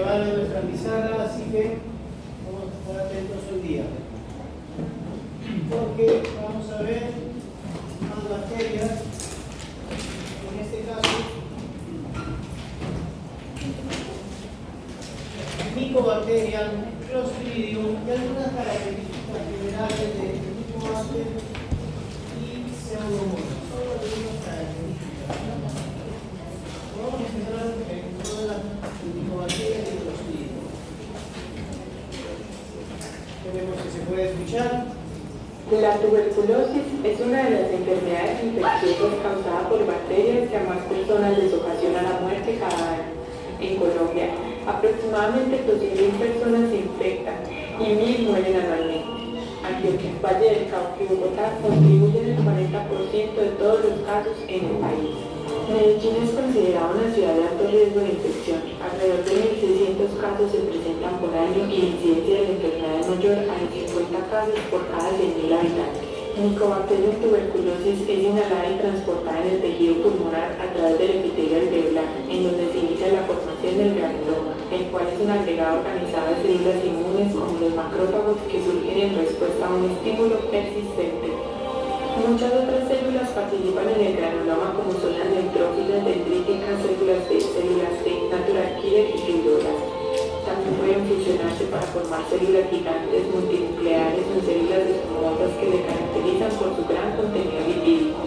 llevar en nuestra pizarra, así que vamos a estar atentos hoy día. Porque vamos a ver más bacterias, en este caso, Mycobacterium, Clostridium, y algunas características generales de Mycobacterium y Pseudomonas. Solo algunas características. Vamos a empezar en todas las Mycobacterias y Clostridium. Tenemos que se puede escuchar. La tuberculosis es una de las enfermedades infecciosas causadas por bacterias que a más personas les ocasiona la muerte cada año. En Colombia, aproximadamente 200.000 personas se infectan y 1.000 mueren anualmente. Antioquia, Valle del Cauca y Bogotá contribuyen el 40% de todos los casos en el país. Medellín es considerada una ciudad de alto riesgo de infección. Alrededor de 1.600 casos se presentan por año y la incidencia de la enfermedad es mayor a los 50 casos por cada 100.000 habitantes. Mycobacterium tuberculosis es inhalada y transportada en el tejido pulmonar a través del epitelio alveolar, en donde se inicia la formación del granuloma, el cual es un agregado organizado de células inmunes como los macrófagos que surgen en respuesta a un estímulo persistente. Muchas otras células participan en el granuloma como son las neutrófilas, dendríticas, células B, células T, natural killer y fibroblastos. También pueden fusionarse para formar células gigantes multinucleares o células escamosas que se caracterizan por su gran contenido lipídico.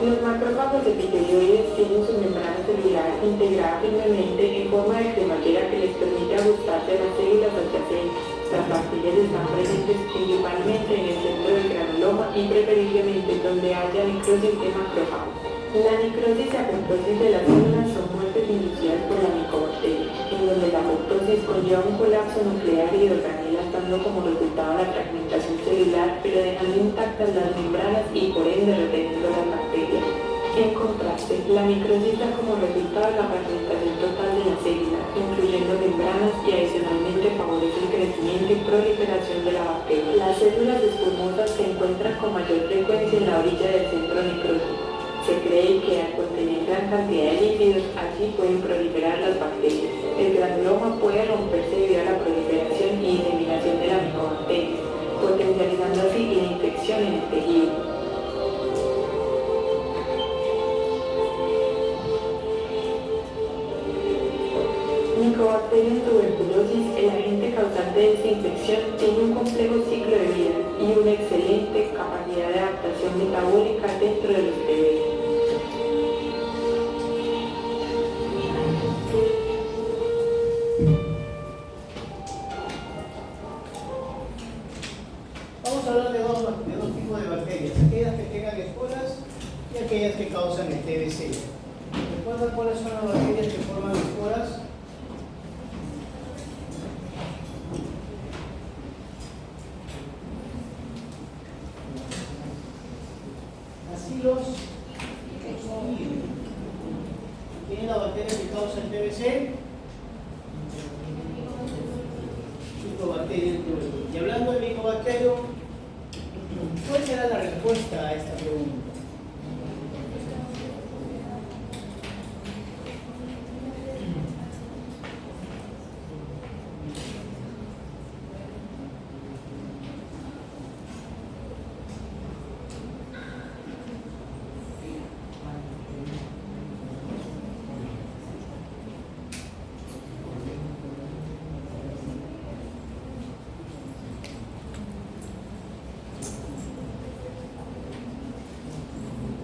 Los macrófagos epitelioides tienen su membrana celular integrada firmemente en forma de cremallera que les permite ajustarse a las células adyacentes. Las bacterias están presentes principalmente en el centro del granuloma y preferiblemente donde haya necrosis de macrófagos. La necrosis y apoptosis de las células son muertes inducidas por la Mycobacteria, en donde la apoptosis conlleva un colapso nuclear y organela dando como resultado la fragmentación celular, pero dejando intactas las membranas y por ende reteniendo las bacterias. En contraste, la necrosis da como resultado la fragmentación total de la célula, incluyendo membranas y adicionalmente favorece el crecimiento y proliferación de la bacteria. Las células espumosas se encuentran con mayor frecuencia en la orilla del centro necrótico. Se cree que al contener gran cantidad de lípidos, así pueden proliferar las bacterias. El granuloma puede romperse debido a la proliferación y diseminación de la Mycobacteria, potencializando así la infección en el tejido. Mycobacterium tuberculosis, el agente causante de esta infección, tiene un complejo ciclo de vida y una excelente capacidad de adaptación metabólica dentro de los bebés. Vamos a hablar de dos tipos de bacterias, aquellas que tengan esporas y aquellas que causan el TBC. ¿Recuerdan cuáles son las bacterias que forman esporas? Bacilos Clostridium. ¿Quién es la bacteria que causa el TBC? Mycobacterium tuberculosis. Y hablando de Mycobacterium, ¿cuál será la respuesta a esta pregunta?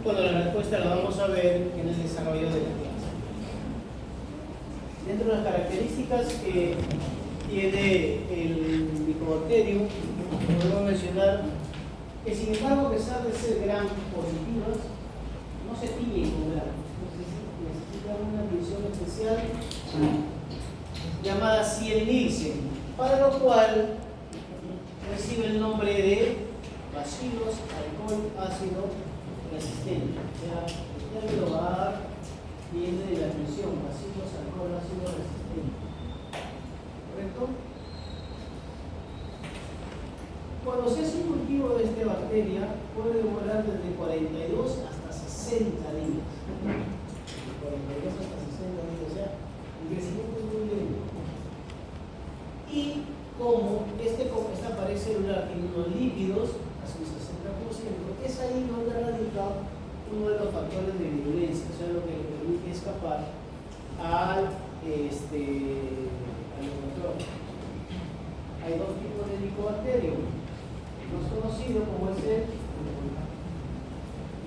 Bueno, la respuesta la vamos a ver en el desarrollo de la clase. Dentro de las características que tiene el Mycobacterium, podemos mencionar que, sin embargo, a pesar de ser gram positivas, no se tiñen con gram. Necesitan una división especial llamada Ziel-Nielsen, para lo cual recibe el nombre de bacilos alcohol ácido resistente. O sea, el término bar viene de la admisión, bacilos alcohol ácido resistente. ¿Correcto? Cuando se hace un cultivo de esta bacteria, puede demorar desde 42 hasta 60 días. De 42 hasta 60 días, o sea, el crecimiento es muy lento. líquidos, hasta un 60%, es ahí donde radica uno de los factores de virulencia, o sea, lo que le permite escapar al control. Hay dos tipos de helicobacterium, más conocido como es el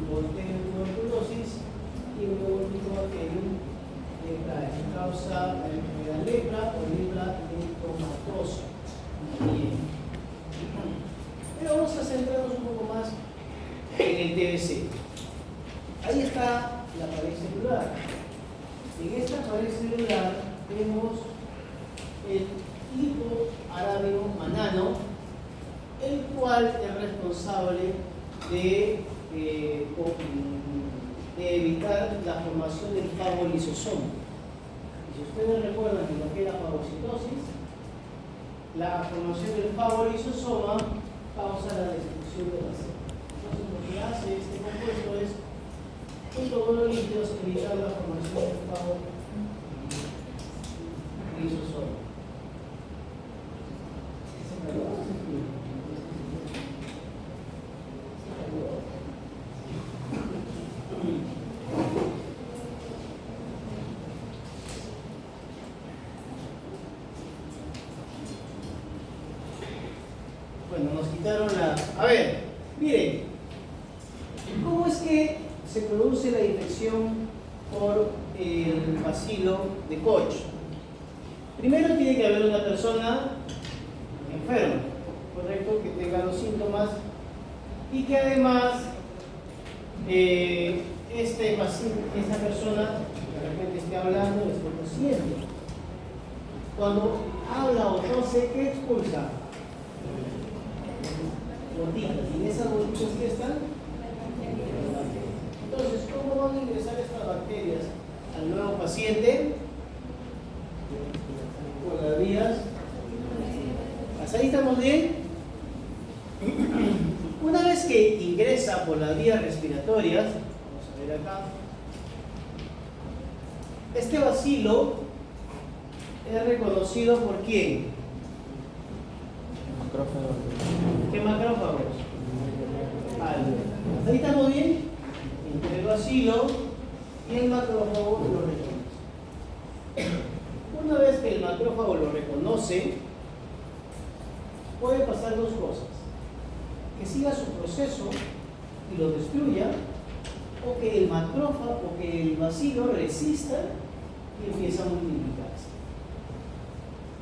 Bacterium tuberculosis y un Helicobacterium leprae, que causa la enfermedad lepra o lepra linfomatosa. Bien. Pero vamos a centrarnos un poco más en el TBC. Ahí está la pared celular. En esta pared celular tenemos el lipoarábigo manano, el cual es responsable de evitar la formación del fagolisosoma. Y si ustedes recuerdan que lo que es la fagocitosis, la formación del fagolisosoma causa la destrucción de la célula. Entonces lo que hace este compuesto es, junto con los líquidos, evitar la formación del fagolisosoma. Bueno, nos quitaron la... A ver, miren, ¿cómo es que se produce la infección por el bacilo de Koch? Primero tiene que haber una persona enferma, correcto, que tenga los síntomas y que además esta persona de repente esté hablando o esté tosiendo. Cuando habla o tose, ¿qué expulsa? Gotitas. ¿Y en esas gotitas qué están? Entonces, ¿cómo van a ingresar estas bacterias al nuevo paciente? Por las vías. ¿Hasta ahí estamos bien? Una vez que ingresa por las vías respiratorias, vamos a ver acá, este bacilo es reconocido por ¿quién? ¿Qué macrófagos? ¿Hasta ahí estamos bien? Entre el bacilo y el macrófago lo reconoce. Una vez que el macrófago lo reconoce, puede pasar dos cosas: que siga su proceso y lo destruya, o que el macrófago o que el bacilo resista y empieza a multiplicarse.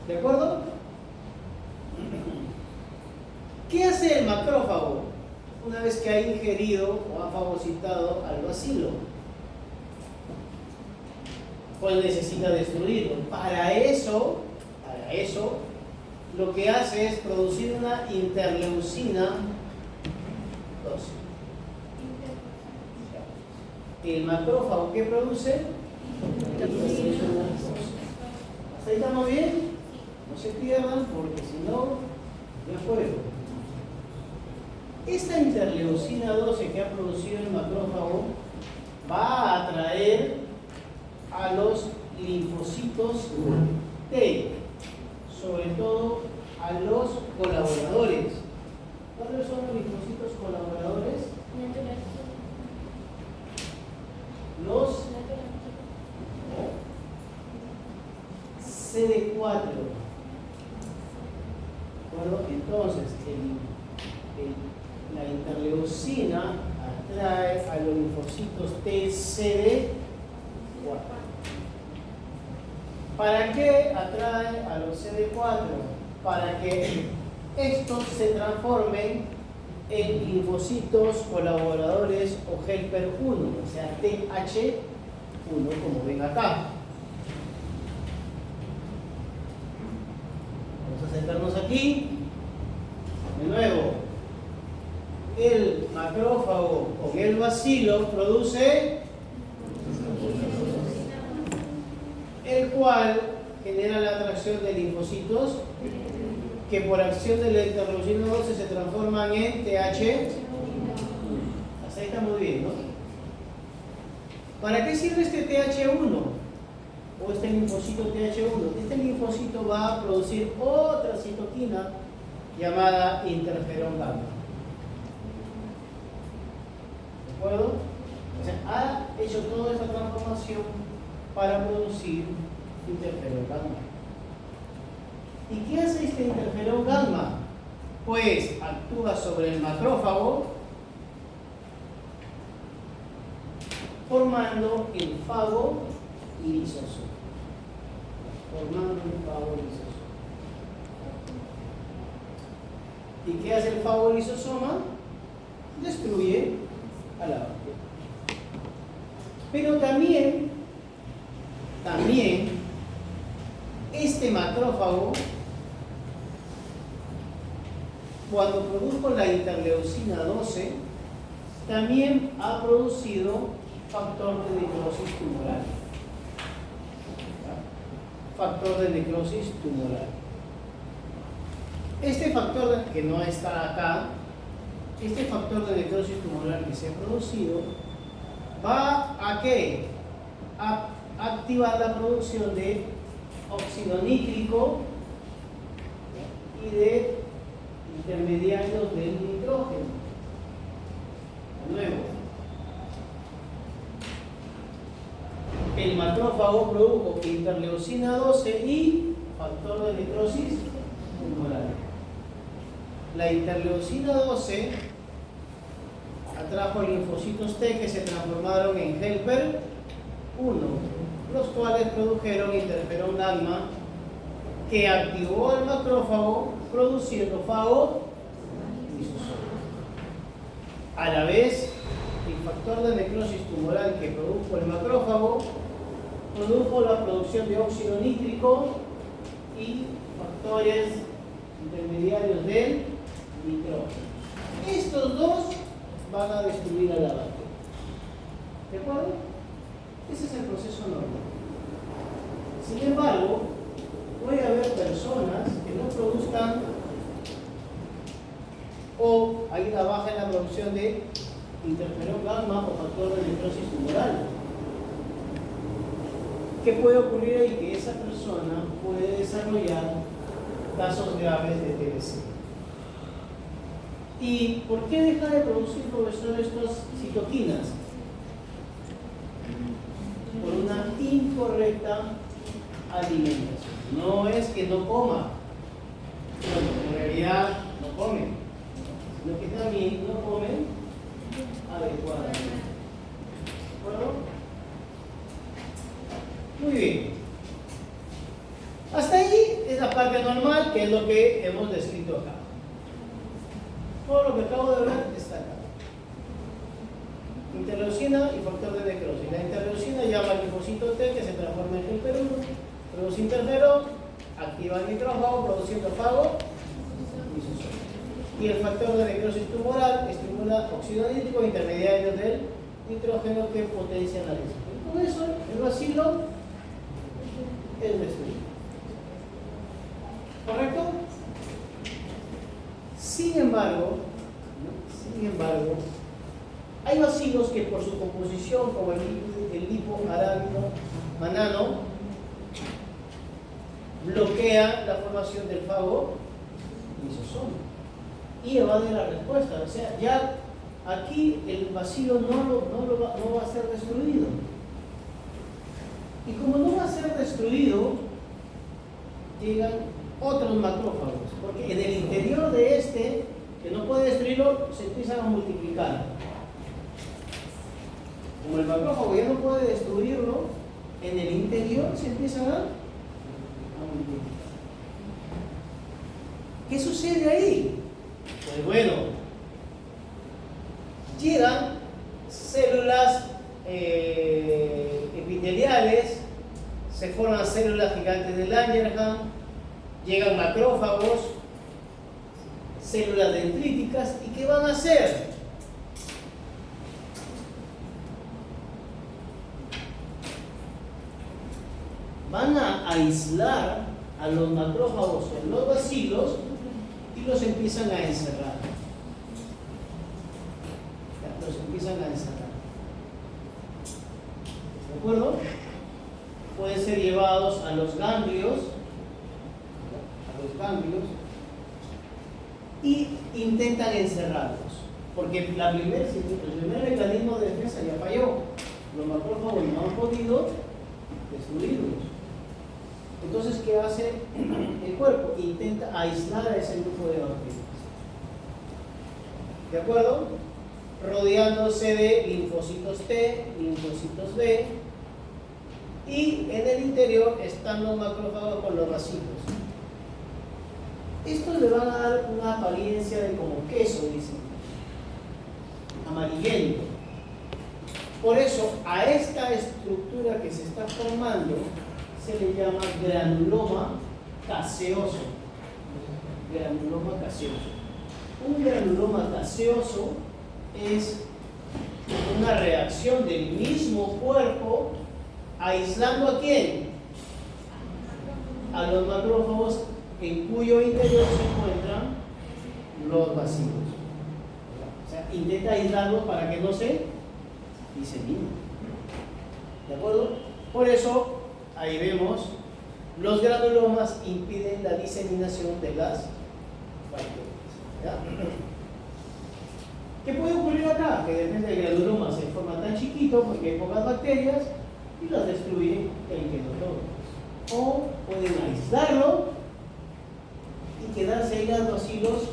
¿De acuerdo? ¿Qué hace el macrófago una vez que ha ingerido o ha fagocitado al bacilo? Pues necesita destruirlo. Para eso, lo que hace es producir una interleucina 12. El macrófago, ¿qué produce? ¿Hasta ahí estamos bien? No se pierdan, porque si no, ya fue. Esta interleucina 12 que ha producido el macrófago va a atraer a los linfocitos T, sobre todo a los colaboradores. ¿Cuáles son los linfocitos colaboradores? Los CD4. Bueno, entonces la interleucina atrae a los linfocitos TCD4. ¿Para qué atrae a los CD4? Para que estos se transformen en linfocitos colaboradores o helper 1, o sea, TH1, como ven acá. Vamos a sentarnos aquí. De nuevo, el macrófago con el bacilo produce, el cual genera la atracción de linfocitos que por acción de la interleucina 12 se transforman en TH. Hasta ahí está muy bien, ¿no? ¿Para qué sirve este TH1? O este linfocito TH1. Este linfocito va a producir otra citoquina llamada interferón gamma. acuerdo? O sea, ha hecho toda esta transformación para producir interferón gamma. ¿Y qué hace este interferón gamma? Pues actúa sobre el macrófago formando el fago lisosoma. ¿Y qué hace el fago lisosoma? Destruye a la bacteria. Pero también este macrófago, cuando produjo la interleucina 12, también ha producido factor de necrosis tumoral. Factor de necrosis tumoral. Este factor que no está acá, este factor de necrosis tumoral que se ha producido, ¿va a qué? A activar la producción de óxido nítrico y de intermediarios del nitrógeno. De nuevo, el macrófago produjo interleucina 12 y factor de necrosis tumoral. La interleucina 12 atrajo linfocitos T que se transformaron en helper 1, los cuales produjeron interferón gamma que activó al macrófago produciendo fago lisosoma. A la vez, el factor de necrosis tumoral que produjo el macrófago produjo la producción de óxido nítrico y factores intermediarios del nitrógeno. Estos dos van a destruir a la bacteria. ¿De acuerdo? Ese es el proceso normal. Sin embargo, puede haber personas que no produzcan o hay una baja en la producción de interferón gamma o factor de necrosis tumoral. ¿Qué puede ocurrir ahí? Que esa persona puede desarrollar casos graves de TBC. ¿Y por qué deja de producir, profesor, estas citoquinas? Por una incorrecta alimentación. No es que no coma, en realidad no comen, sino que también no comen adecuadamente. ¿De acuerdo? Muy bien. Hasta ahí es la parte normal, que es lo que hemos descrito acá. Todo lo que acabo de ver está acá. Interleucina y factor de necrosis. La interleucina llama al linfocito T que se transforma en helper 1, produce interferón, activa el nitrófago produciendo fago lisosoma. Y el factor de necrosis tumoral estimula óxido nítrico intermediario del nitrógeno que potencia la lesión. Con eso el bacilo es destruido. ¿Correcto? Sin embargo, hay bacilos que por su composición, como el lipoarábido manano, bloquean la formación del fago lisosoma y evade la respuesta. O sea, ya aquí el bacilo no va a ser destruido. Y como no va a ser destruido, llegan otros macrófagos, porque en el interior de este, que no puede destruirlo, se empiezan a multiplicar. Como el macrófago ya no puede destruirlo, en el interior se empiezan a multiplicar. ¿Qué sucede ahí? Pues bueno, llegan células epiteliales, se forman células gigantes de Langerhans, llegan macrófagos, células dendríticas, ¿y qué van a hacer? Van a aislar a los macrófagos o los bacilos y los empiezan a encerrar. Los empiezan a encerrar. ¿De acuerdo? Pueden ser llevados a los ganglios, y intentan encerrarlos. Porque el primer mecanismo de defensa ya falló. Los macrófagos no han podido destruirlos. Entonces, ¿qué hace el cuerpo? Intenta aislar a ese grupo de bacterias. ¿De acuerdo? Rodeándose de linfocitos T, linfocitos B, y en el interior están los macrófagos con los bacilos. Estos le van a dar una apariencia de como queso, dicen, amarillento. Por eso, a esta estructura que se está formando se le llama granuloma caseoso. Granuloma caseoso. Un granuloma caseoso es una reacción del mismo cuerpo aislando ¿a quién? A los macrófagos en cuyo interior se encuentran los bacilos. O sea, intenta aislarlos para que no se diseminen. ¿De acuerdo? Por eso, ahí vemos, los granulomas impiden la diseminación de las bacterias. ¿Ya? ¿Qué puede ocurrir acá? Que depende del granuloma se forma tan chiquito porque hay pocas bacterias y las destruyen el todo. O pueden aislarlo y quedarse ahí las bacilos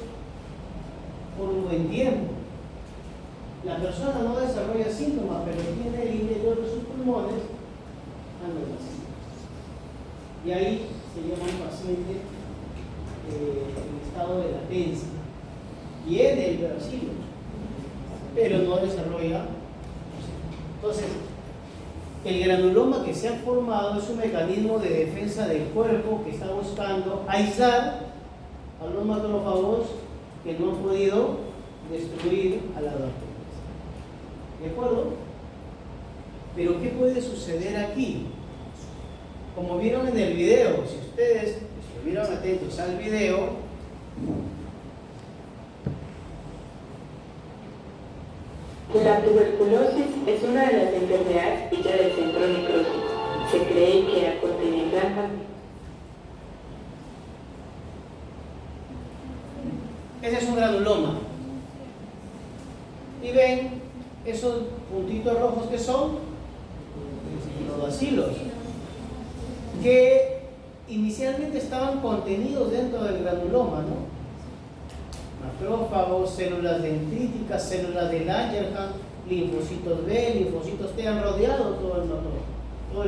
por un buen tiempo. La persona no desarrolla síntomas, pero tiene el interior de sus pulmones dando bacilos. Y ahí se llama un paciente en estado de latencia. Tiene el bacilo, pero no desarrolla. Entonces, el granuloma que se ha formado es un mecanismo de defensa del cuerpo que está buscando aislar a los macrófagos que no han podido destruir a las bacterias. ¿De acuerdo? Pero ¿qué puede suceder aquí? Como vieron en el video, si ustedes estuvieron atentos al video, la tuberculosis es una de las enfermedades dichas del centro necrótico. Se cree que contiene gran cantidad. ese es un granuloma. Y ven esos puntitos rojos que son los bacilos, que inicialmente estaban contenidos dentro del granuloma, ¿no? Macrófagos, células dendríticas, células de Langerhans, linfocitos B, linfocitos T han rodeado todo el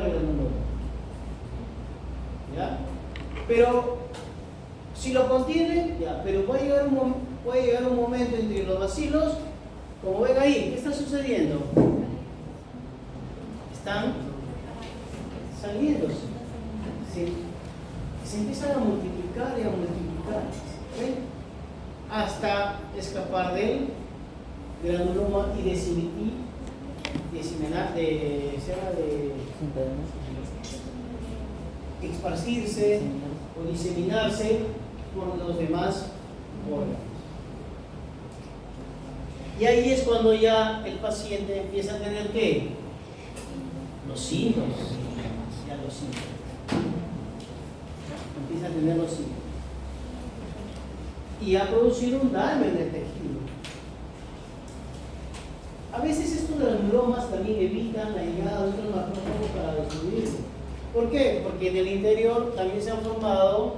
granuloma. ¿Ya? Pero si lo contiene, ya, pero puede llegar un momento entre los bacilos, como ven ahí, ¿qué está sucediendo? Están saliéndose. Se empiezan a multiplicar y a multiplicar. ¿Ven? Hasta escapar del granuloma y esparcirse o diseminarse por los demás órganos. Y ahí es cuando ya el paciente empieza a tener ¿qué? Los síntomas. Ya los síntomas. Empieza a tener los síntomas. Y a producir un daño en el tejido. A veces estos granulomas también evitan la llegada de otros macrófagos para destruirlo. ¿Por qué? Porque en el interior también se han formado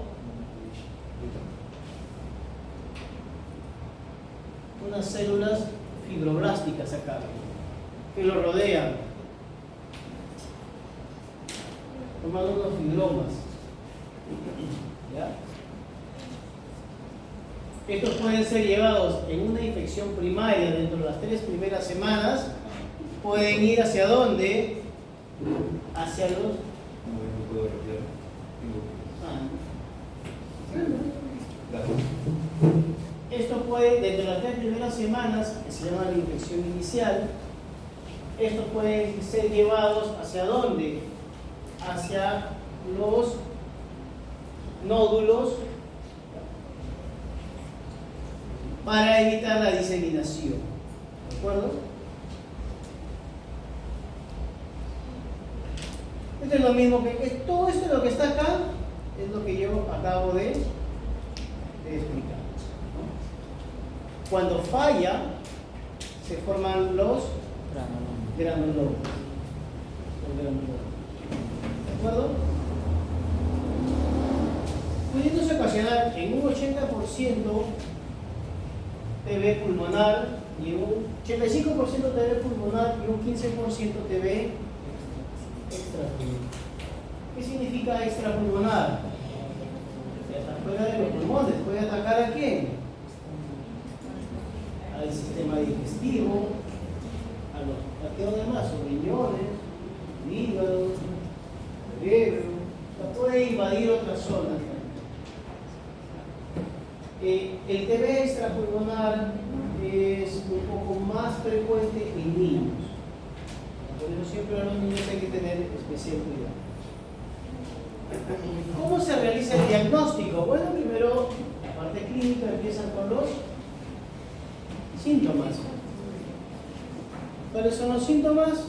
unas células fibroblásticas acá, que lo rodean, formando unos fibromas. ¿Ya? Estos pueden ser llevados en una infección primaria dentro de las 3 primeras semanas. Pueden ir hacia dónde? Hacia los... Esto puede, dentro de las 3 primeras semanas, que se llama la infección inicial, estos pueden ser llevados hacia dónde? Hacia los nódulos, para evitar la diseminación. ¿De acuerdo? Esto es lo mismo que todo esto lo que está acá es lo que yo acabo de explicar. ¿No? Cuando falla se forman los granulomas. ¿De acuerdo? Pudiéndose ocasionar en un 80% TB pulmonar y un 85% TB pulmonar y un 15% TB extrapulmonar. ¿Qué significa extrapulmonar? Está fuera de los pulmones. ¿Puede atacar a quién? Al sistema digestivo, a qué demás, los riñones, el hígado, el cerebro. Puede invadir otras zonas. El TB extrapulmonar es un poco más frecuente en niños. Por eso siempre a los niños hay que tener especial cuidado. ¿Cómo se realiza el diagnóstico? Bueno, primero la parte clínica empieza con los síntomas. ¿Cuáles son los síntomas?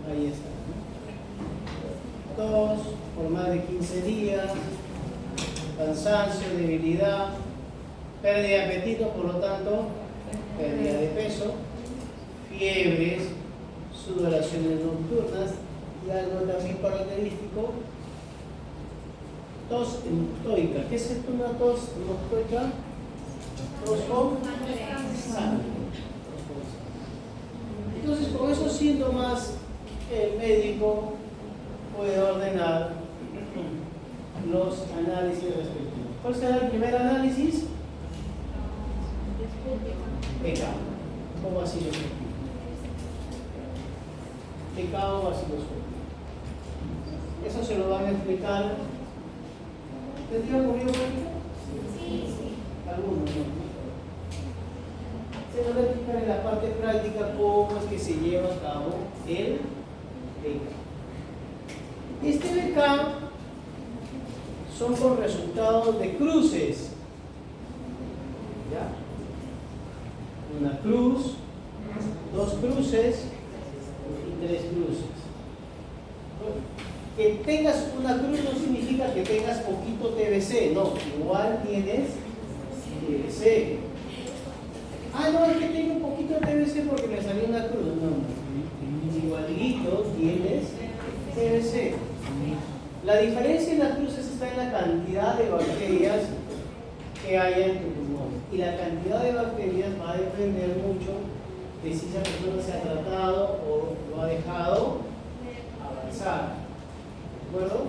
Ahí está. Tos por más de 15 días, cansancio, debilidad, pérdida de apetito, por lo tanto, pérdida de peso, fiebres, sudoraciones nocturnas y algo también característico, tos noctoica. ¿Qué es esto, una tos noctoica? Tos con sangre. Entonces, con esos síntomas, el médico puede ordenar los análisis respectivos. ¿Cuál será el primer análisis? PK o vaciloscopia. PK o vaciloscopia. Eso se lo van a explicar. ¿Tendría conmigo? Sí. Algunos, ¿no? Se nos va a explicar en la parte práctica cómo es que se lleva a cabo el BK. Este BK son con resultados de cruces. ¿Ya? Una cruz, dos cruces y tres cruces. Que tengas una cruz no significa que tengas poquito TBC, no, igual tienes TBC. Ah, no, es que tengo un poquito de TBC porque me salió una cruz. No, igualito tienes TBC. La diferencia en las cruces está en la cantidad de bacterias que haya en tu pulmón. Y la cantidad de bacterias va a depender mucho de si esa persona se ha tratado o lo ha dejado avanzar. ¿De acuerdo?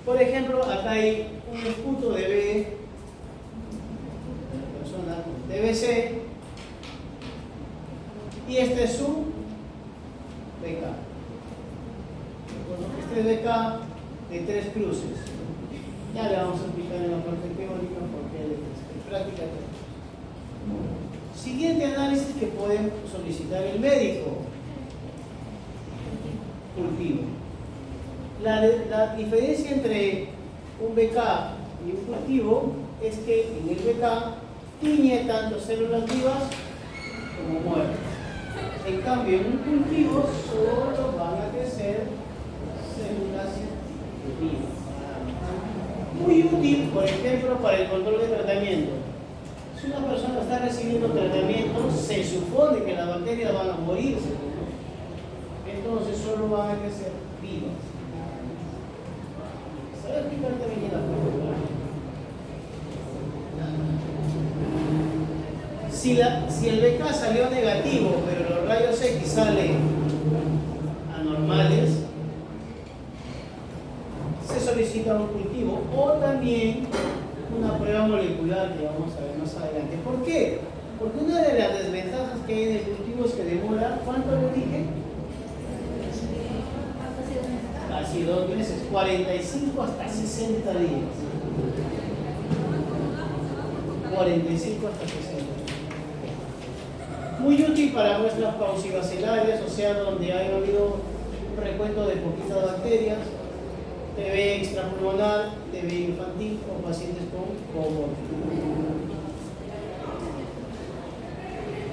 Por ejemplo, acá hay un esputo de B, una persona con TBC, y este es su BK. Este es BK de tres cruces. Ya le vamos a explicar en la parte teórica por qué de tres. En práctica, siguiente análisis que pueden solicitar el médico: cultivo. La diferencia entre un BK y un cultivo es que en el BK tiñe tanto células vivas como muertas. En cambio, en un cultivo solo van a crecer células vivas. Muy útil, por ejemplo, para el control de tratamiento. Si una persona está recibiendo tratamiento, se supone que las bacterias van a morirse. Entonces solo van a crecer vivas. ¿Se va a explicar también la pregunta? Si el BK salió negativo, pero los rayos X salen anormales, se solicita un cultivo o también una prueba molecular que vamos a ver más adelante. ¿Por qué? Porque una de las desventajas que hay en el cultivo es que demora, ¿cuánto le dije? Casi 2 meses, 45 hasta 60 días. 45 hasta 60 días. Muy útil para muestras paucibacilarias, o sea, donde haya habido un recuento de poquitas bacterias, TB extrapulmonar, TB infantil o pacientes con comorbilidad.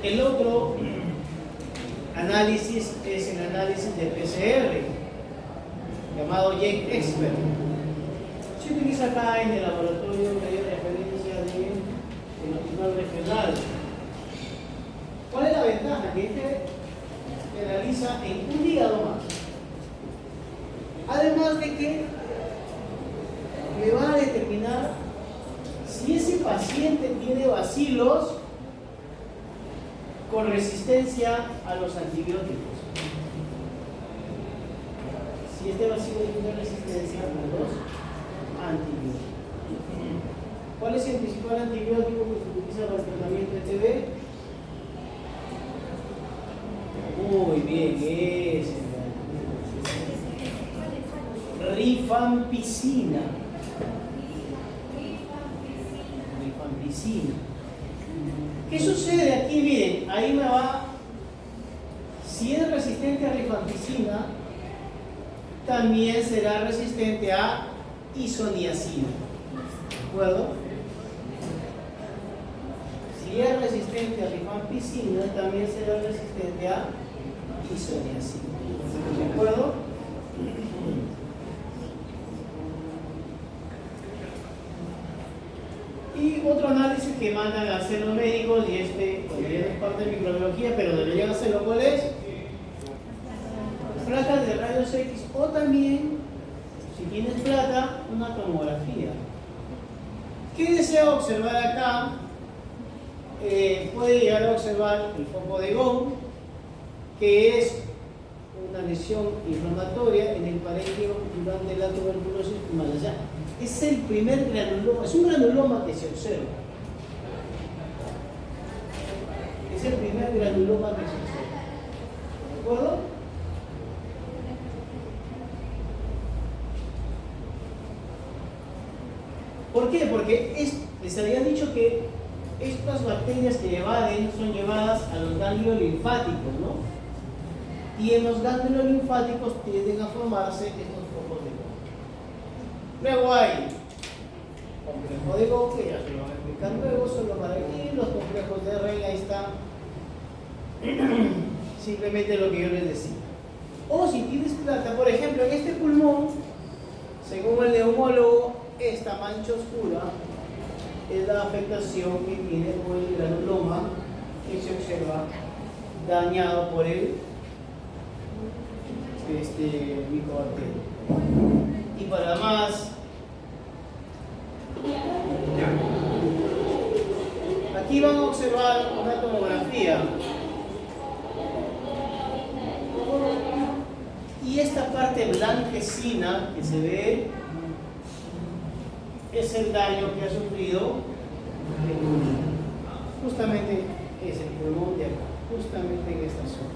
El otro análisis es el análisis de PCR, llamado GenExpert. Se utiliza acá en el laboratorio de referencia de el hospital regional. ¿Cuál es la ventaja? Que este se realiza en un día nomás. Además de que le va a determinar si ese paciente tiene bacilos con resistencia a los antibióticos. Si este bacilo tiene resistencia a los antibióticos. ¿Cuál es el principal antibiótico que se utiliza para el tratamiento de TB? Muy bien, ese. Rifampicina. Rifampicina. ¿Qué sucede aquí? Miren, ahí me va. Si es resistente a rifampicina, también será resistente a isoniazida. ¿De acuerdo? Si es resistente a rifampicina, también será resistente a isoniazida. ¿De acuerdo? Y otro análisis que mandan a hacer los médicos, y este todavía no es parte de microbiología, pero deberían hacerlo, ¿cuál es? Placas de rayos X, o también, si tienes plata, una tomografía. ¿Qué desea observar acá? Puede llegar a observar el foco de Gauss, que es una lesión inflamatoria en el parénquimo durante la tuberculosis himalaya. Es el primer granuloma, es un granuloma que se observa. Es el primer granuloma que se observa. ¿De acuerdo? ¿Por qué? Porque les había dicho que estas bacterias que evaden son llevadas a los ganglios linfáticos, ¿no? Y en los ganglios linfáticos tienden a formarse estos focos de Gauss. Luego hay complejo de Gauss, que ya se lo voy a explicar luego, solo para aquí, los complejos de Rey, ahí está. Simplemente lo que yo les decía. O si tienes plata, por ejemplo, en este pulmón, según el neumólogo, esta mancha oscura es la afectación que tiene con el granuloma que se observa dañado por el micobacterio. Y para más, aquí van a observar una tomografía y esta parte blanquecina que se ve es el daño que ha sufrido el pulmón. Justamente es el pulmón de acá, justamente en esta zona.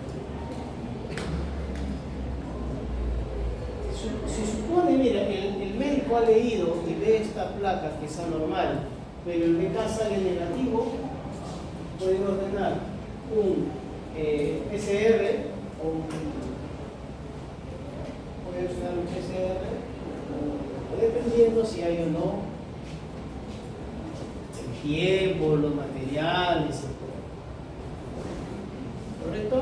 Se supone, mira, el médico ha leído y ve esta placa que es anormal, pero el BK sale negativo, pueden ordenar un PCR o puede usar un PCR, dependiendo si hay o no el tiempo, los materiales, ¿correcto?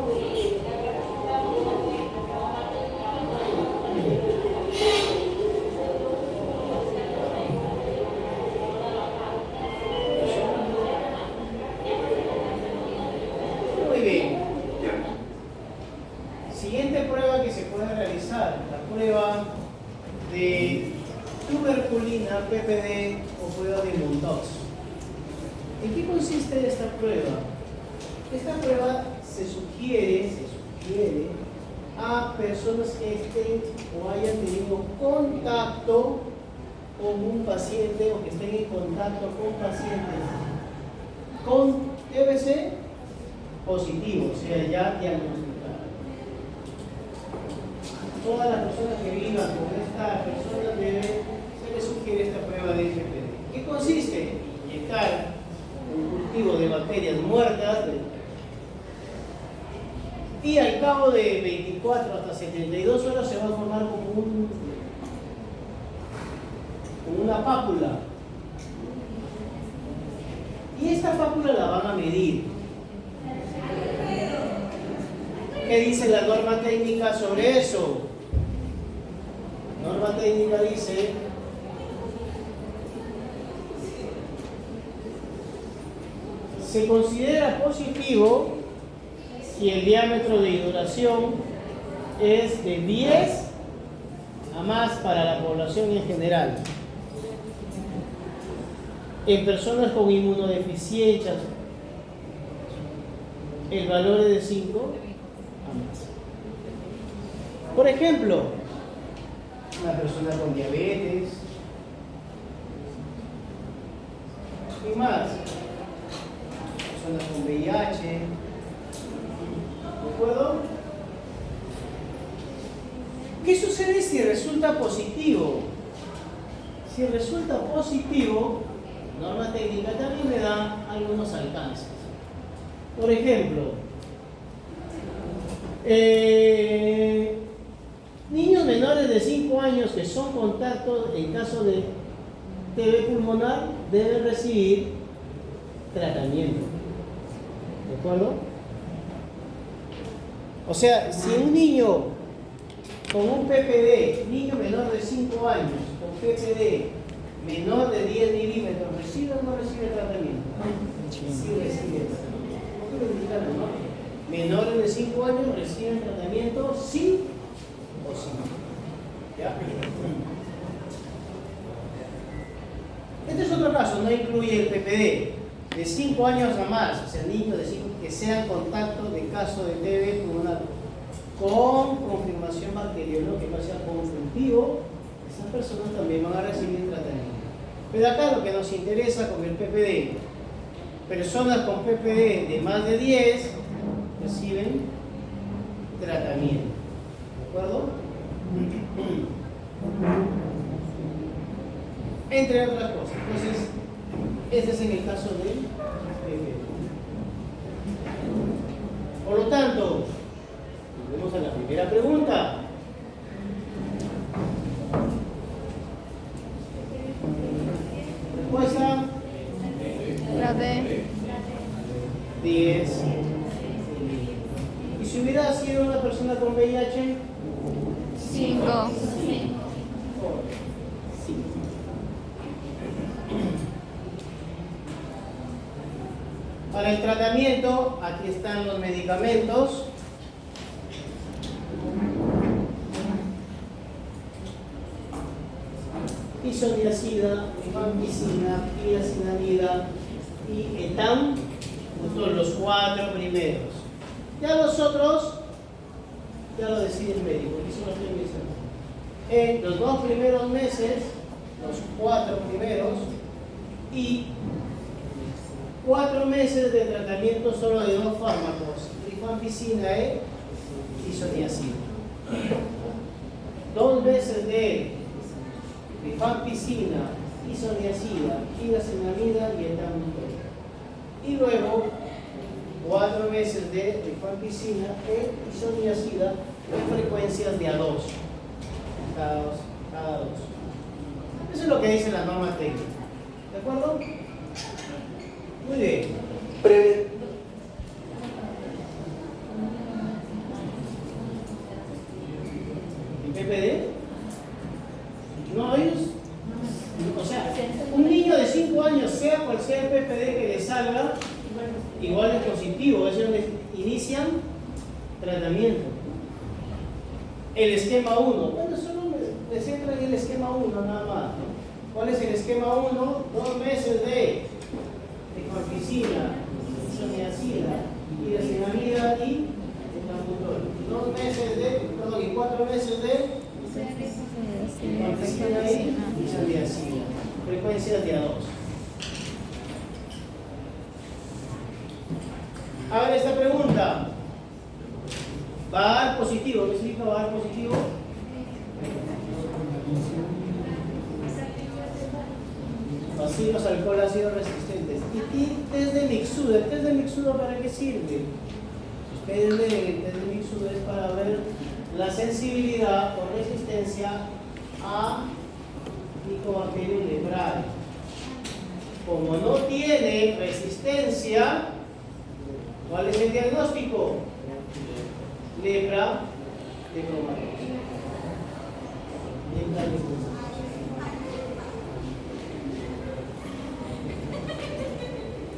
Muy bien. Siguiente prueba que se puede realizar, la prueba de tuberculina, PPD o prueba de Montox. ¿En qué consiste esta prueba? Esta prueba se sugiere a personas que estén o hayan tenido contacto con un paciente o que estén en contacto con pacientes con TBC positivo, o sea, ya diagnosticado. Todas las personas que vivan con esta persona se les sugiere esta prueba de PPD. ¿Qué consiste? Inyectar un cultivo de bacterias muertas y al cabo de 24 hasta 72 horas se va a formar como una pápula. Y esta pápula la van a medir. ¿Qué dice la norma técnica sobre eso? La norma técnica dice Se considera positivo si el diámetro de duración es de 10 a más para la población en general. En personas con inmunodeficiencias, el valor es de 5 a más. Por ejemplo, una persona con diabetes y más, personas con VIH, ¿de acuerdo? ¿Qué sucede si resulta positivo? Si resulta positivo, la norma técnica también me da algunos alcances. Por ejemplo, niños menores de 5 años que son contactos en caso de TB pulmonar deben recibir tratamiento. ¿De acuerdo? O sea, si un niño con un PPD, niño menor de 5 años, con PPD menor de 10 milímetros, ¿recibe o no recibe tratamiento? Sí recibe tratamiento. ¿Por qué lo indicaron, no? Menores de 5 años reciben tratamiento, sí o sí. ¿Ya? Este es otro caso, no incluye el PPD. De 5 años a más, o sea, niños de 5 que sean contacto de caso de TB pulmonar con confirmación bacteriológica, o sea, conjuntivo, esas personas también van a recibir tratamiento. Pero acá lo que nos interesa con el PPD, personas con PPD de más de 10 reciben tratamiento. ¿De acuerdo? Entre otras cosas. Entonces, este es en el caso del PPD. Por lo tanto, volvemos a la primera pregunta. Respuesta. La D. 10. ¿Y si hubiera sido una persona con VIH? 5. Para el tratamiento, aquí están los medicamentos. Isoniazida, rifampicina, niacinamida y etam, los 4 primeros. Ya los otros, ya lo decide el médico, aquí son los que dicen. En los 2 primeros meses, los 4 primeros, y 4 meses de tratamiento solo de 2 fármacos, rifampicina e isoniazida. 2 meses de rifampicina, isoniazida, niacinamida y etamidol. Y luego 4 meses de rifampicina e isoniazida en frecuencias de A2. Cada dos. Eso es lo que dice la norma técnica. ¿De acuerdo? Muy bien. ¿Y PPD? No, ellos. O sea, un niño de 5 años, sea cual sea el PPD que le salga, igual es positivo, es donde inician tratamiento. El esquema 1, bueno, solo me centro en el esquema 1 nada más, ¿no? ¿Cuál es el esquema 1? 2 meses de rifampicina, isoniazida, niacinamida y etamidol. 2 meses de, perdón, y 4 meses de rifampicina y isoniazida. Frecuencias de A2. A ver esta pregunta. ¿Va a dar positivo? ¿Qué significa va a dar positivo? Bacilos alcohol ácido resistentes. Y test de Mixudo. ¿El test de Mixudo para qué sirve? Ustedes leen, el test de Mixudo es para ver la sensibilidad o resistencia a Mycobacterium leprae. Como no tiene resistencia, ¿cuál es el diagnóstico? Lepra de cromatosis. Lepra de cromatosis.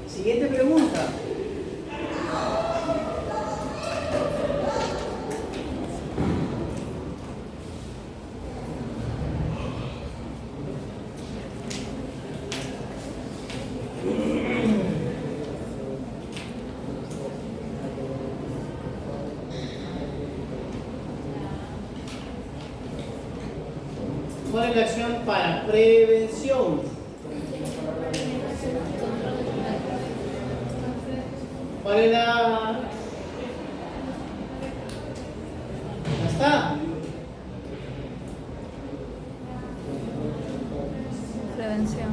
Si Siguiente pregunta. ¿Cuál es la acción para prevención? ¿Cuál es la...? Ya está. Prevención.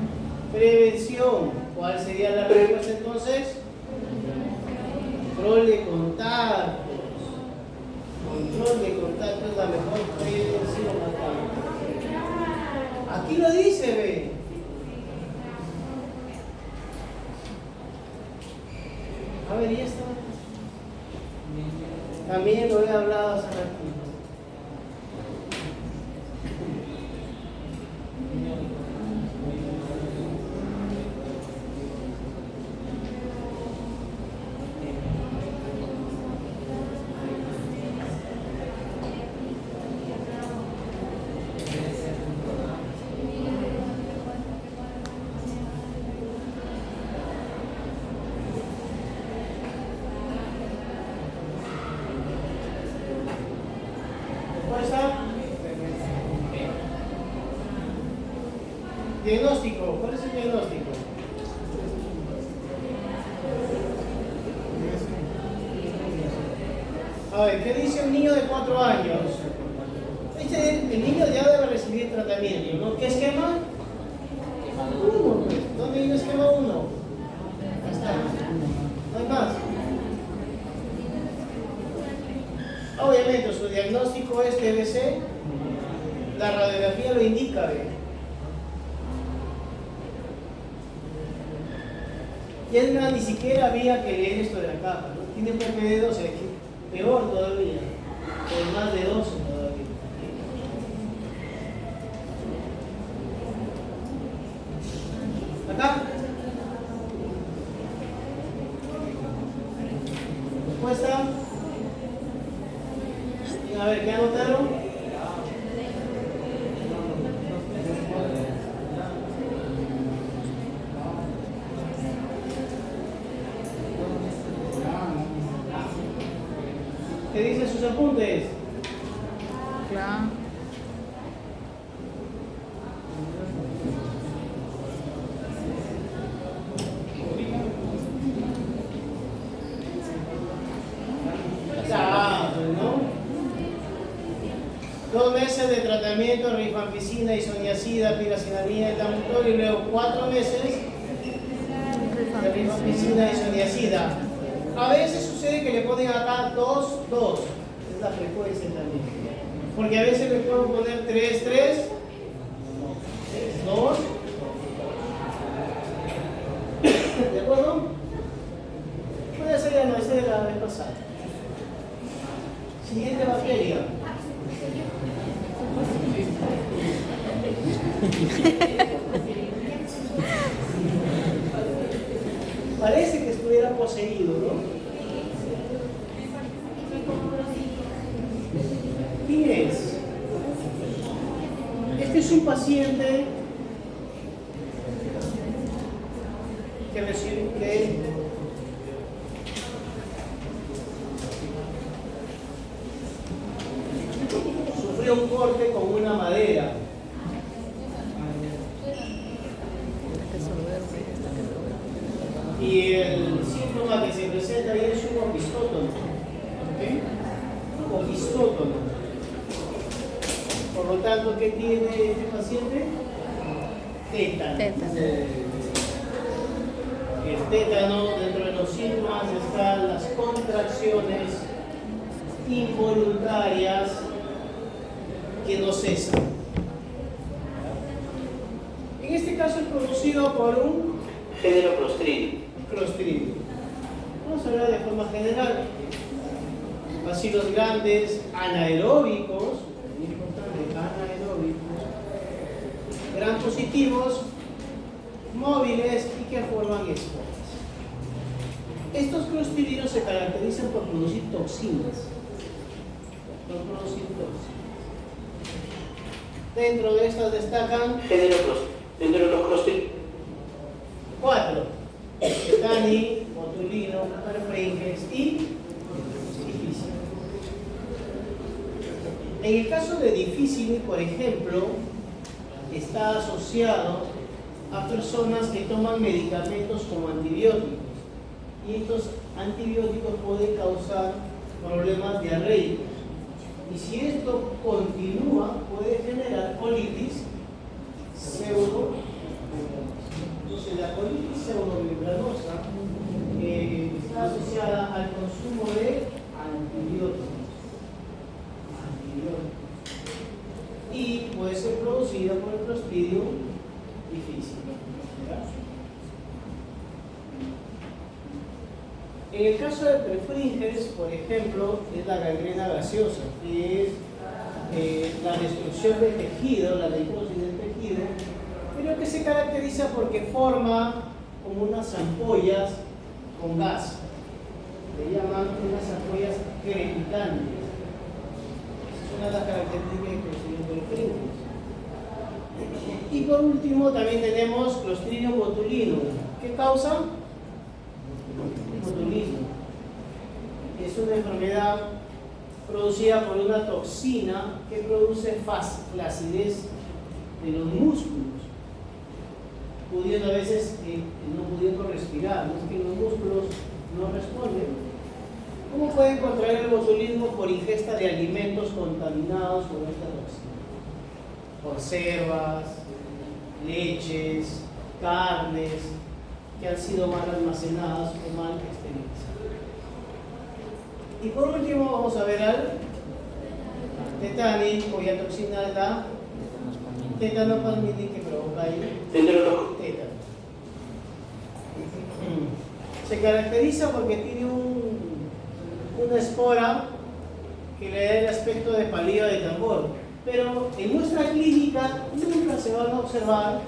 Prevención. ¿Cuál sería la respuesta entonces? Control de contactos. Control de contactos es la mejor prevención acá. Aquí lo dice, ve. A ver, ¿y esto? También lo he hablado hace ratito. Diagnóstico. ¿Cuál es el diagnóstico? A ver, ¿qué dice un niño de 4 años? El niño ya debe recibir tratamiento, ¿no? ¿Qué esquema? 1. ¿Dónde hay un esquema 1? Ahí está. No hay más. Obviamente su diagnóstico es TBC. La radiografía lo indica, ¿ve? Y es más, ni siquiera había que leer esto de acá, ¿no? Tiene PPD 12, peor todavía, con más de 12 todavía. Acá. Respuesta. A ver, ¿qué anotaron? ¿Qué dicen sus apuntes? Claro. Claro, ¿no? 2 meses de tratamiento, rifampicina, isoniazida, piracinamida, etamiprol y luego 4 meses de rifampicina, isoniazida. A veces sucede que le ponen acá 2, 2. Es la frecuencia también. Porque a veces le pueden poner 3, 3, 2. ¿De acuerdo? Puede ser ya no, esa de la vez pasada. Siguiente bacteria. Parece que estuviera poseído, ¿no? ¿Quién es? Este es un paciente que sufrió un corte con una madera. Y el síntoma que se presenta ahí es un opistótono. ¿Ok? Opistótono. Por lo tanto, ¿qué tiene este paciente? Tétano. El tétano, dentro de los síntomas están las contracciones involuntarias que no cesan. En este caso es producido por un género Clostridium. Vamos a hablar de forma general. Bacilos grandes, anaeróbicos, muy importante, anaeróbicos, gram positivos, móviles y que forman esporas. Estos clostridios se caracterizan por producir toxinas. Dentro de estas destacan Dentro de los clostridios. 4: tetani, botulino, perfringens y difícil. En el caso de difícil, por ejemplo, está asociado a personas que toman medicamentos como antibióticos, y estos antibióticos pueden causar problemas diarreicos, y si esto continúa puede generar colitis entonces la colitis pseudomembranosa está asociada al consumo de antibióticos y puede ser producida por el clostridio difícil. En el caso de perfringens, por ejemplo, es la gangrena gaseosa, que es la destrucción del tejido, la necrosis del tejido, pero que se caracteriza porque forma como unas ampollas con gas. Le llaman unas ampollas crepitantes. Es una de las características del perfringens. Y por último también tenemos Clostridium botulinum. ¿Qué causa? Botulismo. Es una enfermedad producida por una toxina que produce flacidez de los músculos, pudiendo a veces no pudiendo respirar, no es que los músculos no responden. ¿Cómo pueden contraer el botulismo? Por ingesta de alimentos contaminados con esta toxina. Conservas, leches, carnes que han sido mal almacenadas o mal esterilizadas. Y por último vamos a ver al tetani, o ya toxina de la tetanoplasmitis que provoca el tétano. Se caracteriza porque tiene una espora que le da el aspecto de palillo de tambor, pero en nuestra clínica nunca se van a observar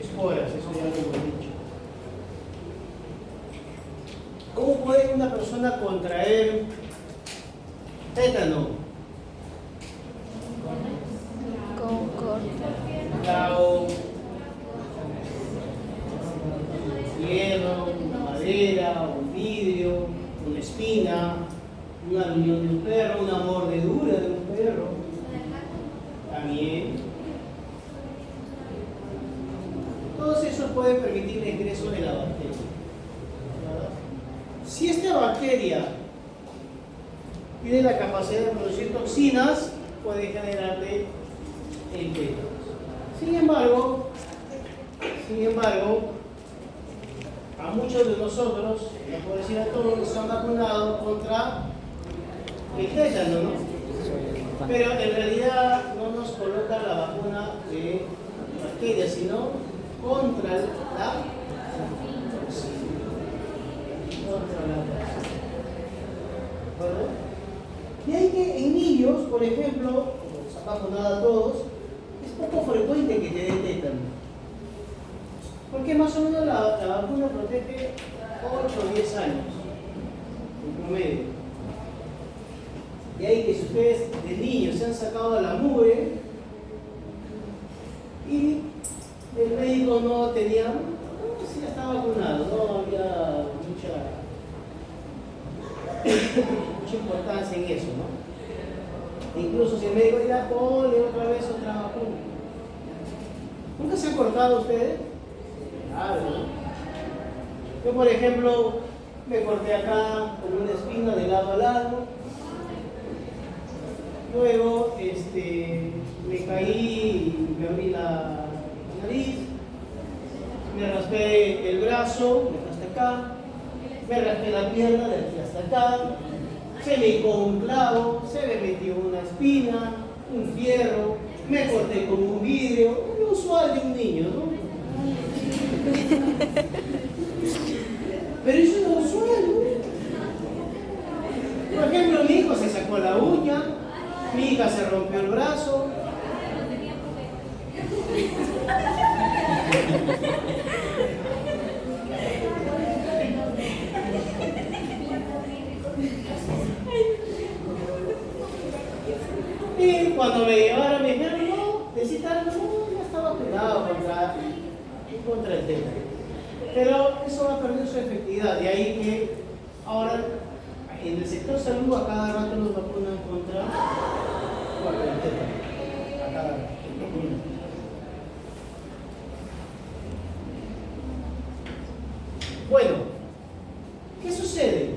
esporas, eso ya lo hemos dicho. ¿Cómo puede una persona contraer tétano? Con corte. Clavo, hierro, madera, un vidrio, una espina, una riñón de un perro, una mordedura de un perro. También. Todos esos pueden permitir el ingreso de la bacteria. Si esta bacteria tiene la capacidad de producir toxinas, puede generarle el tétano. Sin embargo, a muchos de nosotros, no puedo decir a todos, nos han vacunado contra el tétano, ¿no? Pero en realidad no nos coloca la vacuna de bacterias, sino contra la toxina. Y hay que en niños, por ejemplo, como se han vacunado a todos, es poco frecuente que te dé tétano, porque más o menos la vacuna protege 8 o 10 años en promedio. Y hay que, si ustedes de niños se han sacado la mugre y el médico no tenía, sí ya estaba vacunado, no había mucha importancia en eso, ¿no? Incluso si el médico dirá, ponle otra vez otra vacuna. ¿Nunca se han cortado ustedes? Claro, ¿no? Yo, por ejemplo, me corté acá con una espina de lado a lado. Luego me caí, me abrí la nariz, me raspé el brazo, hasta acá, me raspé la pierna de aquí hasta acá, se me hincó un clavo, se me metió una espina, un fierro, me corté con un vidrio, lo usual de un niño, ¿no? Pero eso es lo usual, ¿no? Por ejemplo, mi hijo se sacó la uña, mi hija se rompió el brazo. Y cuando me llevaron, me dijeron, no, necesitan, no, ya estaba pegado contra el tema. Pero eso va a perder su efectividad, de ahí que ahora en el sector salud a cada rato nos vacunan contra el tema. A cada rato. Bueno, ¿qué sucede?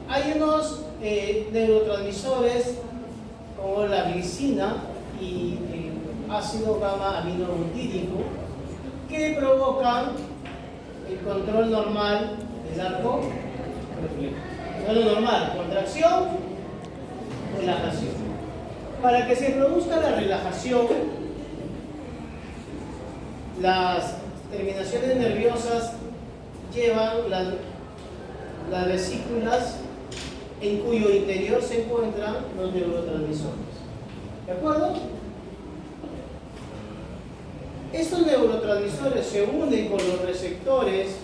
Hay unos neurotransmisores como la glicina y el ácido gamma aminobutírico que provocan el control normal del arco reflejo. Lo normal, contracción, relajación. Para que se produzca la relajación, las terminaciones nerviosas llevan las vesículas en cuyo interior se encuentran los neurotransmisores. ¿De acuerdo? Estos neurotransmisores se unen con los receptores,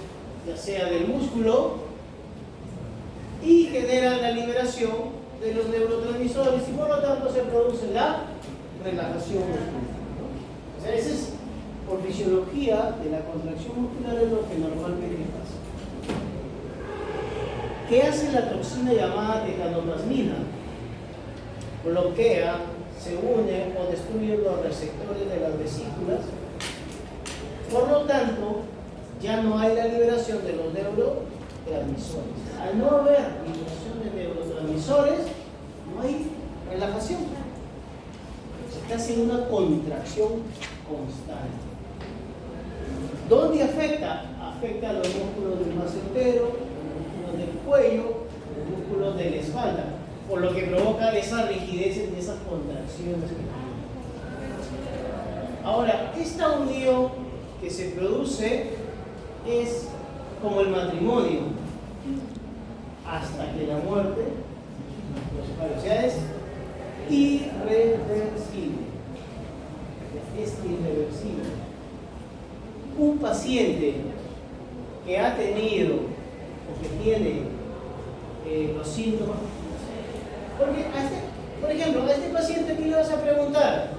ya sea del músculo, y generan la liberación de los neurotransmisores y por lo tanto se produce la relajación muscular. O sea, ese es por fisiología de la contracción muscular es lo que normalmente pasa. ¿Qué hace la toxina llamada tecanoplasmina? Bloquea, se une o destruye los receptores de las vesículas. Por lo tanto, ya no hay la liberación de los neurotransmisores. Al no haber liberación de neurotransmisores, no hay relajación. Se está haciendo una contracción constante. ¿Dónde afecta? Afecta a los músculos del macetero, los músculos del cuello, los músculos de la espalda, por lo que provoca esa rigidez y esas contracciones. Ahora, esta unión que se produce es como el matrimonio, hasta que la muerte los separe. O sea, es irreversible. Es irreversible. Un paciente que ha tenido o que tiene los síntomas, porque por ejemplo, a este paciente que le vas a preguntar,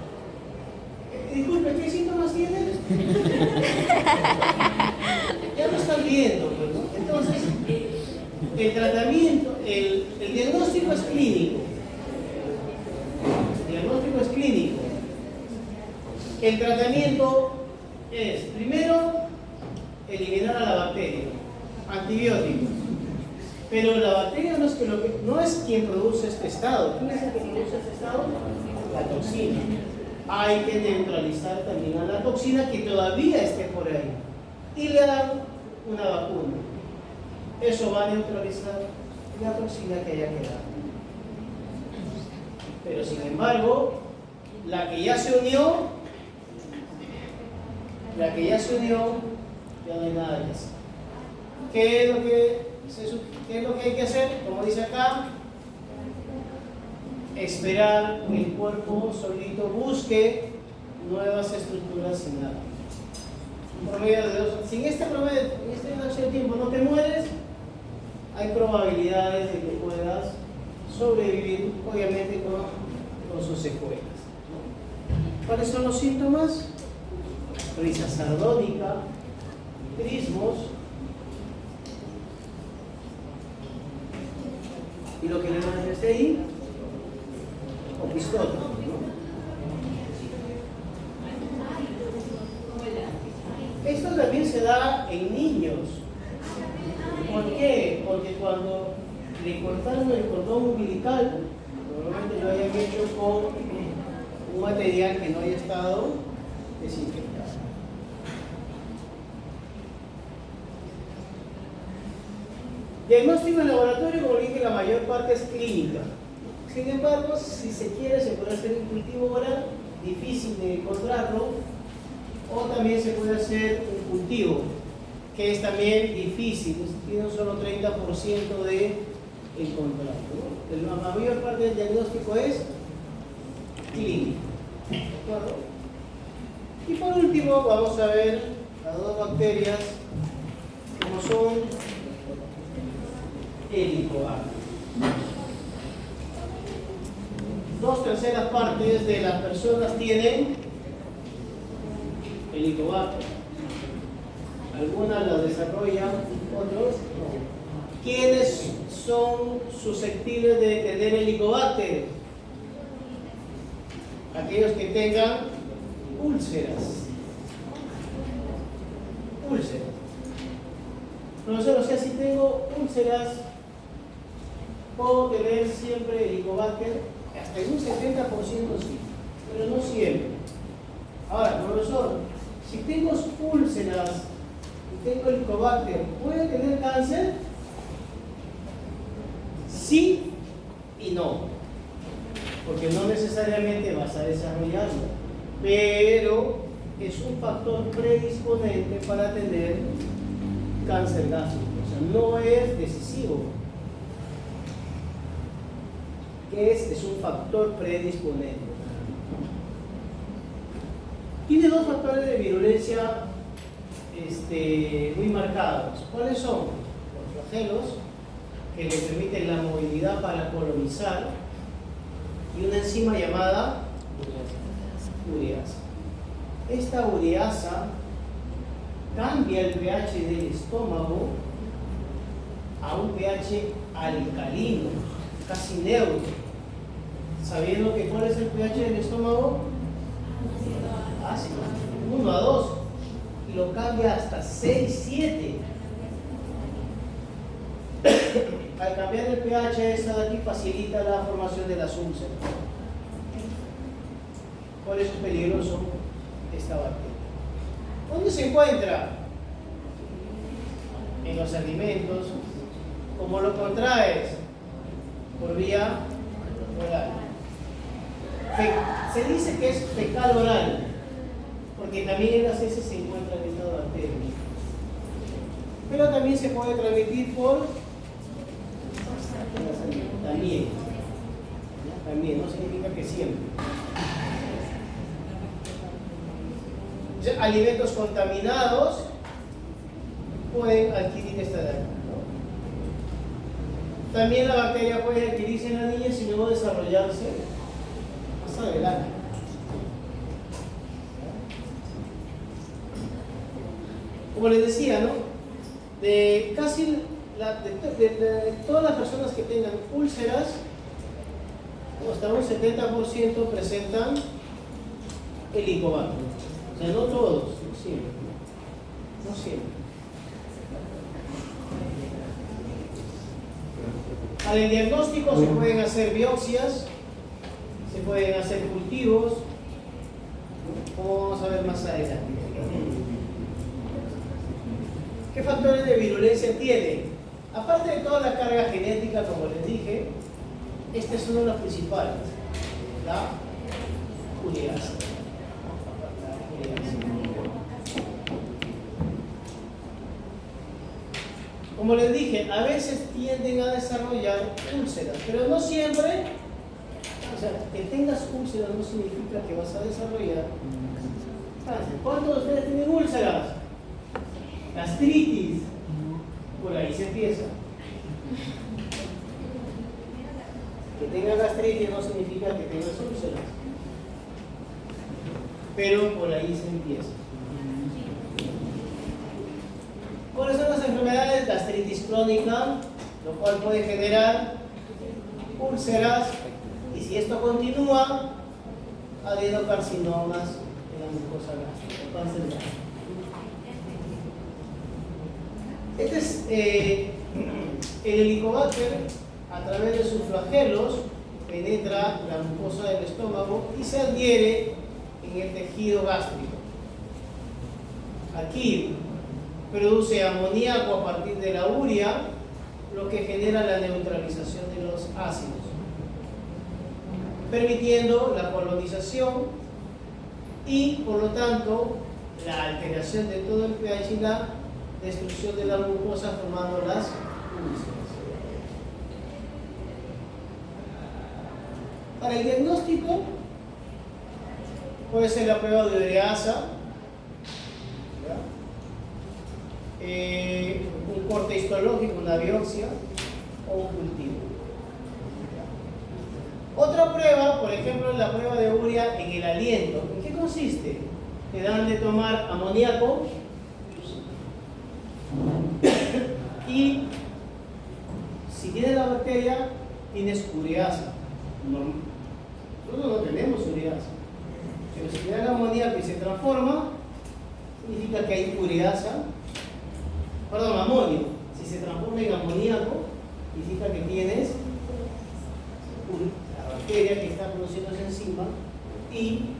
disculpe, ¿qué síntomas tiene? Ya lo están viendo, ¿no? Entonces, el tratamiento, el diagnóstico es clínico. El diagnóstico es clínico. El tratamiento es, primero, eliminar a la bacteria, antibióticos. Pero la bacteria no es quien produce este estado. ¿Quién es el que produce este estado? La toxina. Hay que neutralizar también a la toxina que todavía esté por ahí. Y le dan una vacuna. Eso va a neutralizar la toxina que haya quedado. Pero sin embargo, la que ya se unió, ya no hay nada que hacer. ¿Qué es lo que hay que hacer? Como dice acá, esperar que el cuerpo solito busque nuevas estructuras sin nada. Si en este lapso de tiempo no te mueres, hay probabilidades de que puedas sobrevivir, obviamente con sus secuelas. ¿Cuáles son los síntomas? Risa sardónica, trismos, y lo que le manifesté ahí, opistótica, ¿no? Esto también se da en niños. ¿Por qué? Porque cuando le cortaron el cordón umbilical, probablemente lo hayan hecho con un material que no haya estado desinfectado. Diagnóstico en laboratorio, como dije, la mayor parte es clínica. Sin embargo, si se quiere, se puede hacer un cultivo oral, difícil de encontrarlo, o también se puede hacer un cultivo, que es también difícil, tiene un solo 30% de encontrarlo, ¿no? La mayor parte del diagnóstico es clínico. ¿De acuerdo? Y por último, vamos a ver las dos bacterias, como son Helicobacter. 2/3 partes de las personas tienen Helicobacter. Algunas las desarrollan, otros no. ¿Quiénes son susceptibles de tener Helicobacter? Aquellos que tengan úlceras. Úlceras. Profesor, o sea, si tengo úlceras, puedo tener siempre Helicobacter, hasta en un 70% sí, pero no siempre. Ahora, profesor, si tengo úlceras y tengo Helicobacter, ¿puede tener cáncer? Sí y no, porque no necesariamente vas a desarrollarlo, pero es un factor predisponente para tener cáncer gástrico, o sea, no es decisivo. ¿Qué es? Es un factor predisponente. Tiene dos factores de virulencia muy marcados. ¿Cuáles son? Los flagelos, que le permiten la movilidad para colonizar, y una enzima llamada ureasa. Esta ureasa cambia el pH del estómago a un pH alcalino, casi neutro. ¿Sabiendo que cuál es el pH del estómago? Ácido, 1 a 2, y lo cambia hasta 6, 7. Al cambiar el pH, esta de aquí facilita la formación de las úlceras. Por eso es peligroso esta bacteria. ¿Dónde se encuentra? En los alimentos. ¿Cómo lo contraes? Por vía oral. Se dice que es fecal oral, porque también en las heces se encuentra esta bacteria. Pero también se puede transmitir por también, no significa que siempre. Alimentos contaminados pueden adquirir esta daña, ¿no? También la bacteria puede adquirirse en la niñez y luego desarrollarse más adelante. Como les decía, ¿no? De casi de todas las personas que tengan úlceras, hasta un 70% presentan Helicobacter. O sea, no todos, no siempre. No siempre. Al diagnóstico se pueden hacer biopsias, se pueden hacer cultivos, como vamos a ver más adelante. ¿Qué factores de virulencia tiene? Aparte de toda la carga genética, como les dije, este es uno de los principales, la ureasa. Como les dije, a veces tienden a desarrollar úlceras, pero no siempre. O sea, que tengas úlceras no significa que vas a desarrollar cáncer. ¿Cuántos de ustedes tienen úlceras? Gastritis. Por ahí se empieza. Que tengas gastritis no significa que tengas úlceras, pero por ahí se empieza. ¿Cuáles son las enfermedades? Gastritis crónica, lo cual puede generar úlceras, y si esto continúa, adenocarcinomas en la mucosa gástrica, cáncer gástrico. Este es el Helicobacter. A través de sus flagelos penetra la mucosa del estómago y se adhiere en el tejido gástrico. Aquí produce amoníaco a partir de la urea, lo que genera la neutralización de los ácidos, permitiendo la colonización y, por lo tanto, la alteración de todo el pH y la destrucción de la mucosa, formando las úlceras. Para el diagnóstico puede ser la prueba de ureasa, un corte histológico, una biopsia o un cultivo. Otra prueba, por ejemplo, la prueba de urea en el aliento. ¿En qué consiste? Te dan de tomar amoníaco y si tienes la bacteria, tienes ureasa. Nosotros no tenemos ureasa. Pero si te dan amoníaco y se transforma, significa que hay ureasa. Perdón, amonio. Si se transforma en amoníaco, significa que tienes la bacteria que está produciendo esa enzima y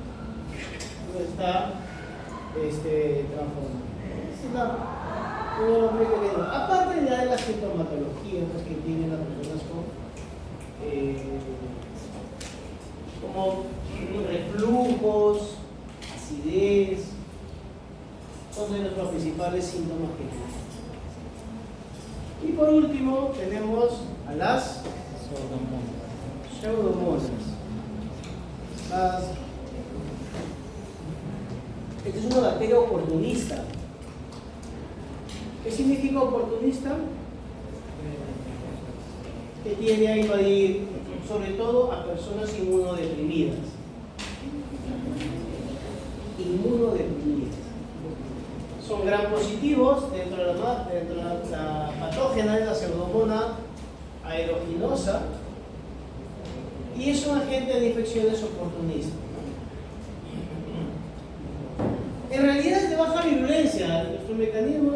no está transformada. Esa es la primera que aparte ya de la sintomatología pues, que tienen las personas como reflujos, acidez, son de los principales síntomas que tienen. Y por último tenemos a las pseudomonas. Esta es una bacteria oportunista. ¿Qué significa oportunista? Que tiende a invadir sobre todo a personas inmunodeprimidas. Son gram positivos dentro de la patógena de la pseudomona aeruginosa y es un agente de infecciones oportunista. En realidad es de baja virulencia, nuestro mecanismo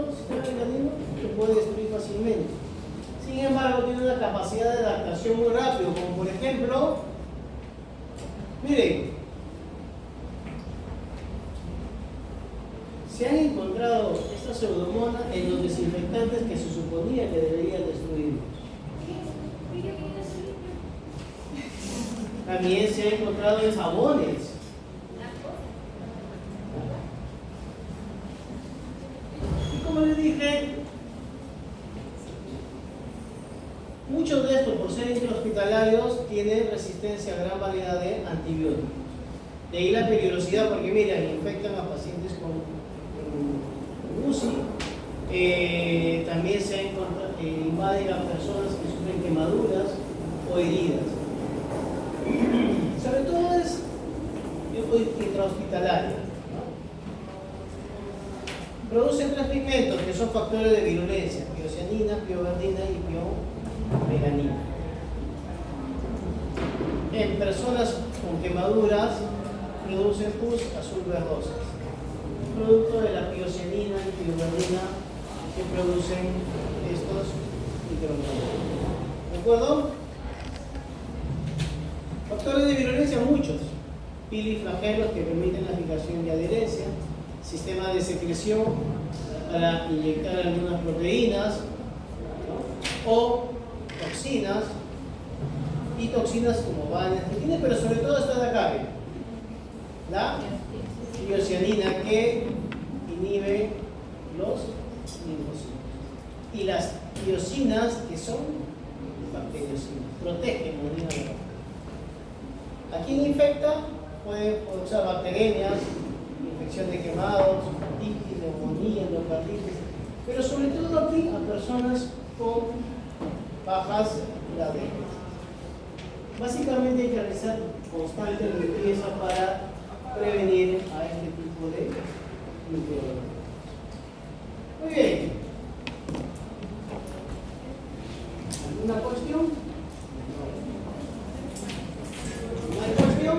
se puede destruir fácilmente. Sin embargo, tiene una capacidad de adaptación muy rápido, como por ejemplo, miren, se han encontrado esta pseudomona en los desinfectantes que se suponía que deberían destruirlos. También se ha encontrado en jabones. Y como les dije, muchos de estos, por ser intrahospitalarios, tienen resistencia a gran variedad de antibióticos. De ahí la peligrosidad, porque miren, infectan a pacientes con UCI, también se invaden a personas que sufren quemaduras o heridas. Sobre todo es intrahospitalaria. Producen tres pigmentos que son factores de virulencia: piocianina, pioverdina y piomelanina. En personas con quemaduras producen pus azul verdosas, producto de la piocianina y pioverdina que producen estos microorganismos. ¿De acuerdo? Factores de virulencia muchos: piliflagelos que permiten la fijación y adherencia, sistema de secreción para inyectar algunas proteínas, ¿no? O toxinas, y toxinas como vanas, pero sobre todo esta de acá, la piocianina que inhibe los linfocitos, y las piocinas que son bacteriocinas, protegen los linfocitos. ¿A quién infecta? Puede causar bacterias, infección de quemados, hepatitis, neumonía, endocarditis, pero sobre todo aquí a personas con bajas laderas. Básicamente hay que realizar constante limpieza para prevenir a este tipo de microorganismos. Muy bien. ¿Alguna cuestión? ¿No hay cuestión?